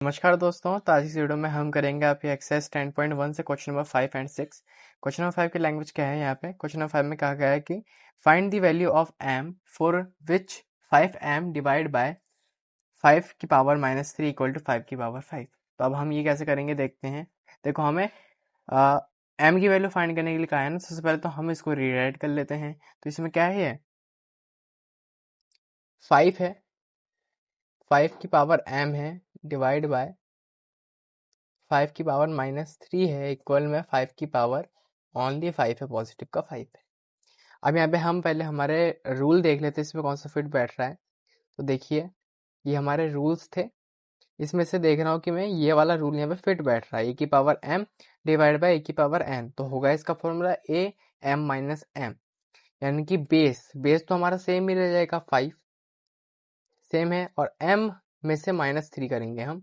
नमस्कार दोस्तों, तो आज इस वीडियो में हम करेंगे आपके एक्सरसाइज 10.1 से question number 5 and 6। Question number 5 की लैंग्वेज क्या है यहाँ पे? क्वेश्चन नंबर 5 में कहा गया है कि find the value of m for which 5m divide by 5 की पावर माइनस 3 इक्वल टू 5 की पावर 5। तो अब हम ये कैसे करेंगे देखते हैं। देखो, हमें m की वैल्यू फाइंड करने के लिए कहा है ना। सबसे पहले तो हम इसको रीराइट कर लेते हैं। तो इसमें क्या है, 5 है, 5 की पावर m है, डिवाइड बाय 5 की पावर माइनस 3 है, इक्वल में 5 की पावर ओनली 5 है, पॉजिटिव का 5 है। अब यहाँ पे हम पहले हमारे रूल देख लेते हैं, इसमें कौन सा फिट बैठ रहा है। तो देखिए, ये हमारे रूल्स थे। इसमें से देख रहा हूँ कि मैं ये वाला रूल यहाँ पे फिट बैठ रहा है, ए की पावर m डिवाइड बाय ए की पावर n। तो होगा इसका फॉर्मूला ए m माइनस m, यानी कि बेस तो हमारा सेम ही रह जाएगा, 5 सेम है, और m में से माइनस 3 करेंगे हम,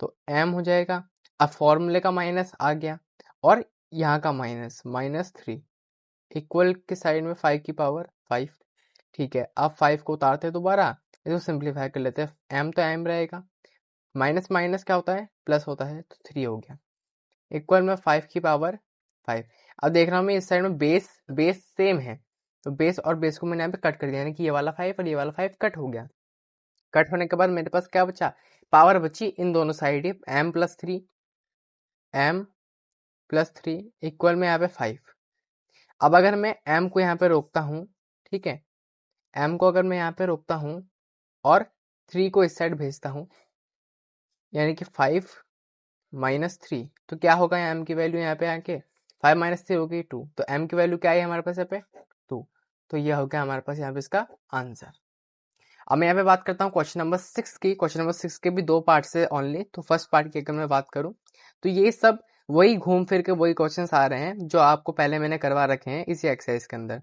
तो m हो जाएगा। अब फॉर्मूले का माइनस आ गया और यहाँ का -3 इक्वल के साइड में 5 की पावर 5। ठीक है, अब 5 को उतारते हैं दोबारा, इसको सिंप्लीफाई कर लेते हैं। m तो m रहेगा, माइनस माइनस क्या होता है, प्लस होता है, तो 3 हो गया, इक्वल में 5 की पावर 5। अब देख रहा हूँ मैं इस साइड में बेस सेम है, तो बेस और बेस को मैंने यहाँ पे कट कर दिया, यानी कि ये वाला 5 और ये वाला 5 कट हो गया। कट होने के बाद मेरे पास क्या बचा, पावर बची इन दोनों साइड ही, m प्लस 3 इक्वल में यहाँ पे 5। अब अगर मैं m को यहाँ पे रोकता हूँ, ठीक है, m को अगर मैं यहाँ पे रोकता हूँ और 3 को इस साइड भेजता हूँ, यानी कि 5 माइनस 3, तो क्या होगा m की वैल्यू यहाँ पे आके, 5 माइनस 3 होगी 2, तो m की वैल्यू क्या है हमारे पास यहाँ पे 2। तो यह हो गया हमारे पास यहाँ पे इसका आंसर। अब मैं यहाँ पे बात करता हूँ क्वेश्चन नंबर 6 की। क्वेश्चन नंबर 6 के भी दो पार्ट से ओनली। तो फर्स्ट पार्ट की अगर मैं बात करूँ, तो ये सब वही घूम फिर के वही क्वेश्चंस आ रहे हैं जो आपको पहले मैंने करवा रखे हैं इसी एक्सरसाइज के अंदर।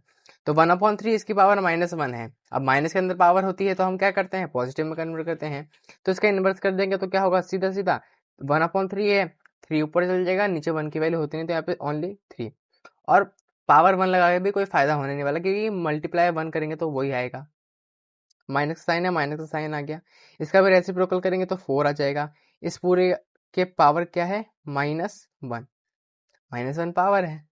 तो 1/3 इसकी पावर -1 है। अब माइनस के अंदर पावर होती है तो हम क्या करते हैं, पॉजिटिव में कन्वर्ट करते हैं। तो इसका इन्वर्स कर देंगे तो क्या होगा, सीधा सीधा 1/3 है, 3 ऊपर चल जाएगा, नीचे 1 की वैल्यू होती नहीं, तो यहाँ पे ओनली 3। और पावर 1 लगा के भी कोई फायदा होने नहीं वाला, क्योंकि मल्टीप्लाई 1 करेंगे तो वही आएगा। माइनस का साइन है, माइनस का साइन आ गया। इसका भी रेसिप्रोकल करेंगे तो 4 आ जाएगा। इस पूरे के पावर क्या है, -1, -1 पावर है।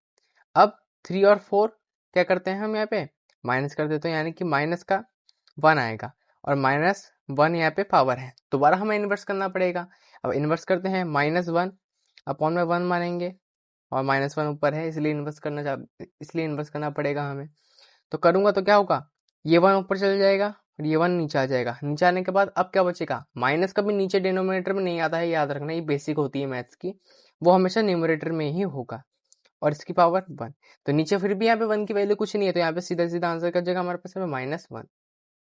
अब 3 और 4 क्या करते हैं हम यहाँ पे, माइनस कर देते हैं, यानी कि माइनस का 1 आएगा, और -1 यहाँ पे पावर है, दोबारा हमें इन्वर्स करना पड़ेगा। अब इन्वर्स करते हैं, -1 अपॉन में 1 मानेंगे, और -1 ऊपर है इसलिए इन्वर्स करना पड़ेगा हमें। तो करूंगा तो क्या होगा, ये 1 ऊपर चल जाएगा और ये 1 नीचे आ जाएगा। नीचे आने के बाद अब क्या बचेगा, माइनस कभी नीचे डिनोमिनेटर में नहीं आता है, याद रखना, ये बेसिक होती है मैथ्स की, वो हमेशा न्यूमरेटर में ही होगा, और इसकी पावर 1। तो नीचे फिर भी यहाँ पे 1 की वैल्यू कुछ नहीं है, तो यहाँ पे सीधा सीधा आंसर कर जाएगा हमारे पास -1।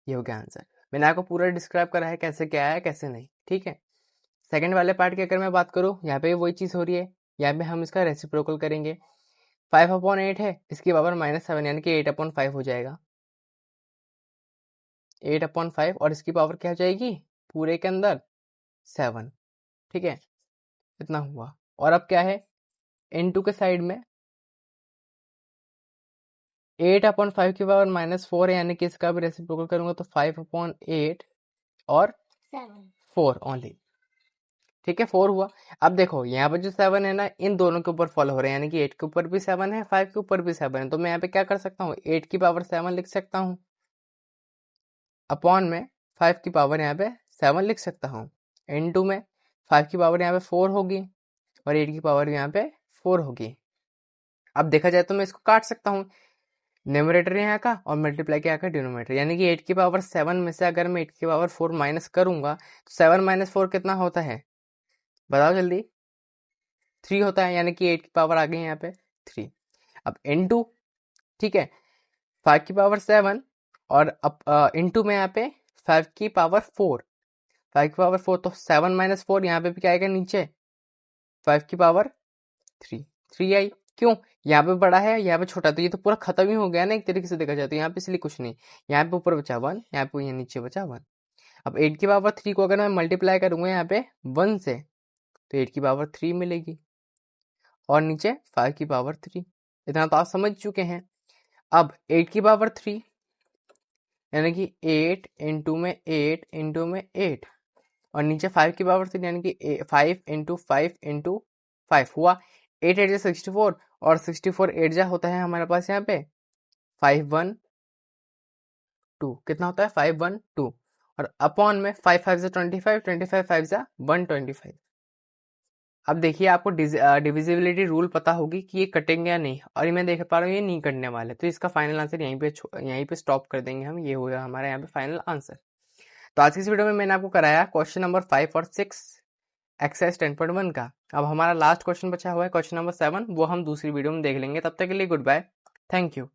ये हो गया आंसर। मैंने आपको पूरा डिस्क्राइब करा है कैसे क्या है कैसे नहीं, ठीक है। सेकंड वाले पार्ट की अगर मैं बात करूँ, यहाँ पे वही चीज़ हो रही है, यहाँ पे हम इसका रेसिप्रोकल करेंगे। 5/8 है, इसकी पावर -7, यानी कि 8/5 हो जाएगा, 8/5, और इसकी पावर क्या हो जाएगी पूरे के अंदर 7, ठीक है, इतना हुआ। और अब क्या है, इनटू के साइड में 8/5 की पावर -4 है, यानी कि इसका भी रेसिप्रोकल करूंगा तो 5/8 और 4 ओनली, ठीक है, 4 हुआ। अब देखो यहाँ पर जो 7 है ना, इन दोनों के ऊपर फॉलो हो रहे हैं, यानी कि 8 के ऊपर भी 7 है, 5 के ऊपर भी 7 है। तो मैं यहाँ पे क्या कर सकता हूँ, 8 की पावर 7 लिख सकता हूँ, अपॉन में 5 की पावर यहाँ पे 7 लिख सकता हूँ, इनटू में 5 की पावर यहाँ पे 4 होगी, और 8 की पावर यहाँ पे 4 होगी। अब देखा जाए तो मैं इसको काट सकता हूँ, न्यूमरेटर यहाँ का और मल्टीप्लाई किया का डिनोमिनेटर, यानी कि 8 की पावर 7 में से अगर मैं 8 की पावर 4 माइनस करूंगा तो 7 - 4 कितना होता है, बताओ जल्दी, 3 होता है, यानी कि 8 की पावर आ गई यहाँ पे 3। अब इनटू, ठीक है, 5 की पावर 7, और अब इनटू में यहाँ पे 5 की पावर 4, 5 की पावर 4, तो 7 - 4 यहाँ पे भी क्या आएगा नीचे, 5 की पावर 3 आई। क्यों, यहाँ पे बड़ा है यहाँ पे छोटा, तो ये तो पूरा खत्म ही हो गया ना एक तरीके से देखा जाए तो, यहाँ पे इसलिए कुछ नहीं, यहाँ पे ऊपर बचा 1, यहाँ पे यहाँ नीचे बचा 1। अब 8 की पावर 3 को अगर मैं मल्टीप्लाई करूंगा यहाँ पे 1 से, तो 8 की पावर 3 मिलेगी, और नीचे 5 की पावर 3। इतना तो आप समझ चुके हैं। अब 8 की पावर 3, यानी कि 8 इंटू में 8 इंटू में 8, और नीचे 5 की पावर 3 यानी कि 5 इंटू 5 इंटू 5 हुआ 8 8 जा 64 और 64 8 जा होता है हमारे पास यहाँ पे 512 कितना होता है 512 और अपॉन में 5 5 जा 25 25 5 जा 125। अब देखिए आपको डिविजिबिलिटी रूल पता होगी कि ये कटेंगे या नहीं, और ये मैं देख पा रहा हूँ ये नहीं कटने वाले, तो इसका फाइनल आंसर यहीं पे स्टॉप कर देंगे हम। ये होगा हमारा यहाँ पे फाइनल आंसर। तो आज की इस वीडियो में मैंने आपको कराया क्वेश्चन नंबर 5 और 6 एक्सरसाइज 10.1 का। अब हमारा लास्ट क्वेश्चन बचा हुआ है क्वेश्चन नंबर 7, वो हम दूसरी वीडियो में देख लेंगे। तब तक के लिए गुड बाय, थैंक यू।